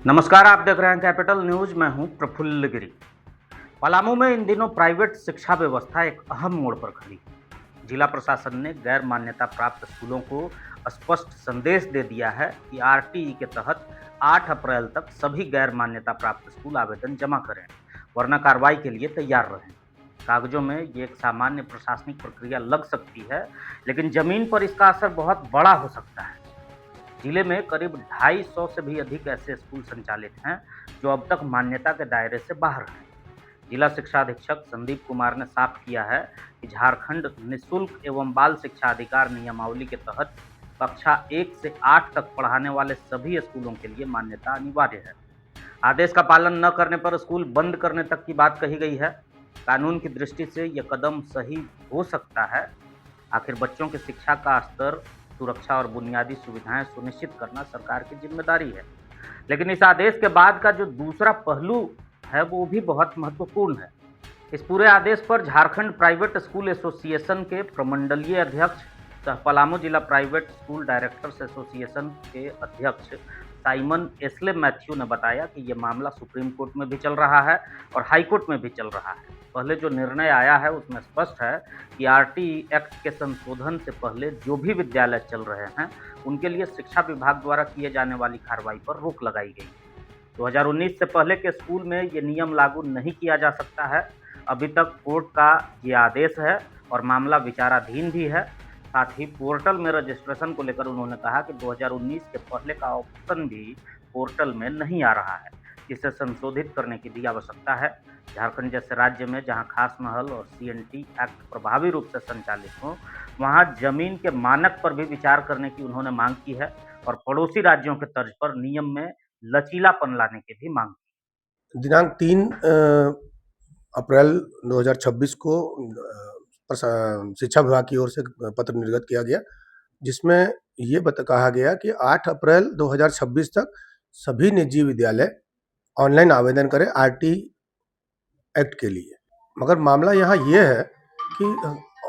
नमस्कार, आप देख रहे हैं कैपिटल न्यूज। मैं हूं प्रफुल्ल गिरी। पलामू में इन दिनों प्राइवेट शिक्षा व्यवस्था एक अहम मोड़ पर खड़ी है। जिला प्रशासन ने गैर मान्यता प्राप्त स्कूलों को स्पष्ट संदेश दे दिया है कि आरटीई के तहत 8 अप्रैल तक सभी गैर मान्यता प्राप्त स्कूल आवेदन जमा करें, वरना कार्रवाई के लिए तैयार रहें। कागजों में ये एक सामान्य प्रशासनिक प्रक्रिया लग सकती है, लेकिन जमीन पर इसका असर बहुत बड़ा हो सकता है। जिले में करीब 250 से भी अधिक ऐसे स्कूल संचालित हैं जो अब तक मान्यता के दायरे से बाहर हैं। जिला शिक्षा अधीक्षक संदीप कुमार ने साफ किया है कि झारखंड निःशुल्क एवं बाल शिक्षा अधिकार नियमावली के तहत कक्षा 1 से 8 तक पढ़ाने वाले सभी स्कूलों के लिए मान्यता अनिवार्य है। आदेश का पालन न करने पर स्कूल बंद करने तक की बात कही गई है। कानून की दृष्टि से यह कदम सही हो सकता है। आखिर बच्चों की शिक्षा का स्तर, सुरक्षा और बुनियादी सुविधाएं सुनिश्चित करना सरकार की जिम्मेदारी है। लेकिन इस आदेश के बाद का जो दूसरा पहलू है वो भी बहुत महत्वपूर्ण है। इस पूरे आदेश पर झारखंड प्राइवेट स्कूल एसोसिएशन के प्रमंडलीय अध्यक्ष सह पलामू जिला प्राइवेट स्कूल डायरेक्टर्स एसोसिएशन के अध्यक्ष साइमन एस्ले मैथ्यू ने बताया कि ये मामला सुप्रीम कोर्ट में भी चल रहा है और हाई कोर्ट में भी चल रहा है। पहले जो निर्णय आया है उसमें स्पष्ट है कि आरटीई एक्ट के संशोधन से पहले जो भी विद्यालय चल रहे हैं उनके लिए शिक्षा विभाग द्वारा किए जाने वाली कार्रवाई पर रोक लगाई गई। 2019 से पहले के स्कूल में ये नियम लागू नहीं किया जा सकता है। अभी तक कोर्ट का ये आदेश है और मामला विचाराधीन भी है। साथ ही पोर्टल में रजिस्ट्रेशन को लेकर उन्होंने कहा कि 2019 के पहले का ऑप्शन भी पोर्टल में नहीं आ रहा है, जिसे संशोधित करने की भी आवश्यकता है। झारखंड जैसे राज्य में जहां खास महल और सीएनटी एक्ट प्रभावी रूप से संचालित हो, वहां जमीन के मानक पर भी विचार करने की उन्होंने मांग की है और पड़ोसी राज्यों के तर्ज पर नियम में लचीलापन लाने की भी मांग की। दिनांक 3 अप्रैल 2026 को शिक्षा विभाग की ओर से पत्र निर्गत किया गया, जिसमें ये कहा गया कि 8 अप्रैल 2026 तक सभी निजी विद्यालय ऑनलाइन आवेदन करें आरटी एक्ट के लिए। मगर मामला यहाँ ये है कि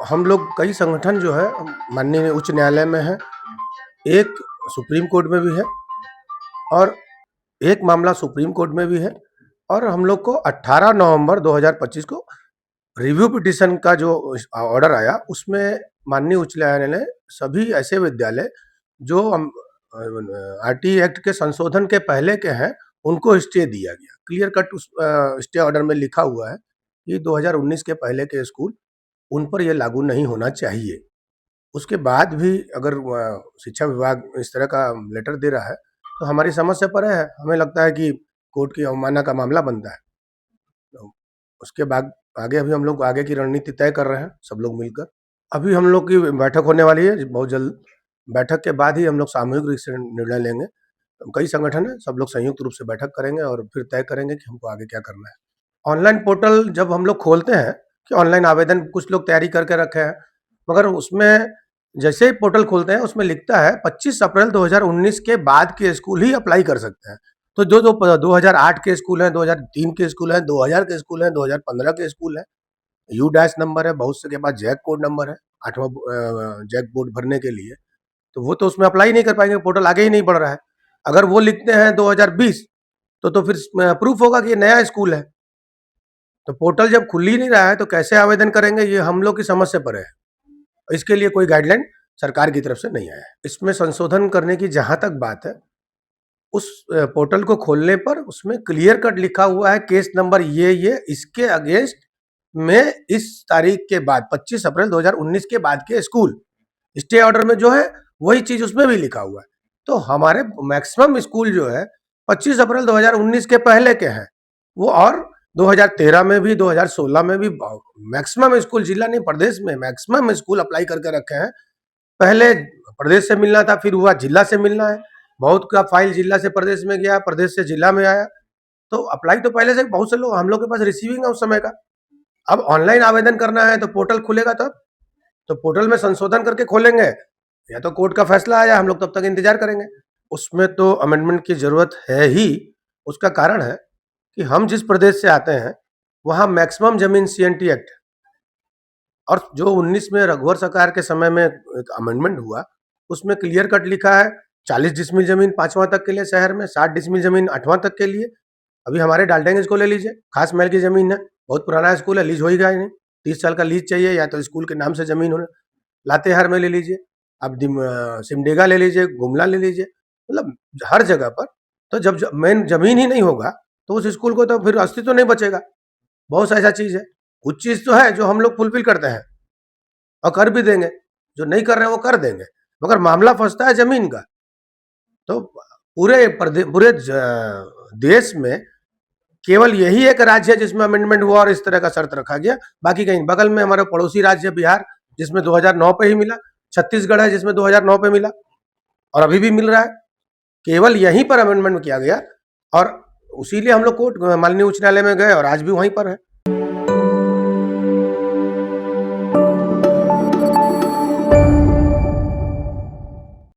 हम लोग कई संगठन जो है माननीय उच्च न्यायालय में है, एक सुप्रीम कोर्ट में भी है और एक मामला सुप्रीम कोर्ट में भी है, और हम लोग को 18 नवंबर 2025 को रिव्यू पिटीशन का जो ऑर्डर आया उसमें माननीय उच्च न्यायालय ने सभी ऐसे विद्यालय जो आरटी एक्ट के संशोधन के पहले के हैं उनको स्टे दिया गया। क्लियर कट उस स्टे ऑर्डर में लिखा हुआ है कि 2019 के पहले के स्कूल उन पर यह लागू नहीं होना चाहिए। उसके बाद भी अगर शिक्षा विभाग इस तरह का लेटर दे रहा है तो हमारी समझ से परे है। हमें लगता है कि कोर्ट की अवमानना का मामला बनता है। तो उसके बाद आगे अभी हम लोग आगे की रणनीति तय कर रहे हैं सब लोग मिलकर। अभी हम लोग की बैठक होने वाली है बहुत जल्द। बैठक के बाद ही हम लोग सामूहिक रूप से निर्णय लेंगे। कई संगठन है, सब लोग संयुक्त रूप से बैठक करेंगे और फिर तय करेंगे कि हमको आगे क्या करना है। ऑनलाइन पोर्टल जब हम लोग खोलते हैं कि ऑनलाइन आवेदन कुछ लोग तैयारी करके रखे हैं, मगर उसमें जैसे ही पोर्टल खोलते हैं उसमें लिखता है 25 अप्रैल 2019 के बाद के स्कूल ही अप्लाई कर सकते हैं। तो जो जो 2008 के स्कूल हैं, 2003 के स्कूल हैं, 2000 के स्कूल हैं, 2015 के स्कूल हैं, यू डैश नंबर है, बहुत से के पास जैक कोड नंबर है 8वां जैक बोर्ड भरने के लिए, तो वो तो उसमें अप्लाई नहीं कर पाएंगे, पोर्टल आगे ही नहीं बढ़ रहा है। अगर वो लिखते हैं 2020 तो फिर प्रूफ होगा कि ये नया स्कूल है। तो पोर्टल जब खुल ही नहीं रहा है तो कैसे आवेदन करेंगे, ये हम लोग की समझ से परे है। इसके लिए कोई गाइडलाइन सरकार की तरफ से नहीं आया है। इसमें संशोधन करने की जहां तक बात है, उस पोर्टल को खोलने पर उसमें क्लियर कट लिखा हुआ है केस नंबर ये इसके अगेंस्ट में इस तारीख के बाद 25 अप्रैल 2019 के बाद के स्कूल स्टे ऑर्डर में जो है वही चीज उसमें भी लिखा हुआ है। तो हमारे मैक्सिमम स्कूल जो है 25 अप्रैल 2019 के पहले के हैं वो, और 2013 में भी 2016 में भी मैक्सिमम स्कूल, जिला नहीं प्रदेश में मैक्सिमम स्कूल अप्लाई करके रखे हैं। पहले प्रदेश से मिलना था, फिर हुआ जिला से मिलना है। बहुत का फाइल जिला से प्रदेश में गया, प्रदेश से जिला में आया। तो अप्लाई तो पहले से बहुत से लोग हम लोग के पास रिसीविंग है उस समय का। अब ऑनलाइन आवेदन करना है तो पोर्टल खुलेगा तब, तो पोर्टल में संशोधन करके खोलेंगे, या तो कोर्ट का फैसला आया, हम लोग तब तक इंतजार करेंगे। उसमें तो अमेंडमेंट की जरूरत है ही। उसका कारण है कि हम जिस प्रदेश से आते हैं वहां मैक्सिमम जमीन सीएनटी एक्ट है, और जो 19 में रघुवर सरकार के समय में एक अमेंडमेंट हुआ उसमें क्लियर कट लिखा है 40 डिसमिल जमीन 5वां तक के लिए शहर में, 60 डिसमिल जमीन 8वां तक के लिए। अभी हमारे डाल्टनगंज को ले लीजिए, खास महल की जमीन है, बहुत पुराना स्कूल है, लीज हो ही गया इन्हें, 30 साल का लीज चाहिए, या तो स्कूल के नाम से जमीन होना। लातेहार में ले लीजिए, अब सिमडेगा ले लीजिए, गुमला ले लीजिए, मतलब हर जगह पर। तो जब मेन जमीन ही नहीं होगा तो उस स्कूल को तो फिर अस्तित्व तो नहीं बचेगा। बहुत सा ऐसा चीज है, कुछ चीज तो है जो हम लोग फुलफिल करते हैं और कर भी देंगे, जो नहीं कर रहे हैं वो कर देंगे, मगर मामला फंसता है जमीन का। तो पूरे देश में केवल यही एक राज्य है जिसमें अमेंडमेंट हुआ और इस तरह का शर्त रखा गया। बाकी कहीं बगल में हमारा पड़ोसी राज्य है बिहार, जिसमें 2009 पे ही मिला। छत्तीसगढ़ है जिसमें 2009 पे मिला और अभी भी मिल रहा है। केवल यहीं पर अमेंडमेंट किया गया और इसीलिए हम लोग कोर्ट माननीय उच्च न्यायालय में गए और आज भी वहीं पर है।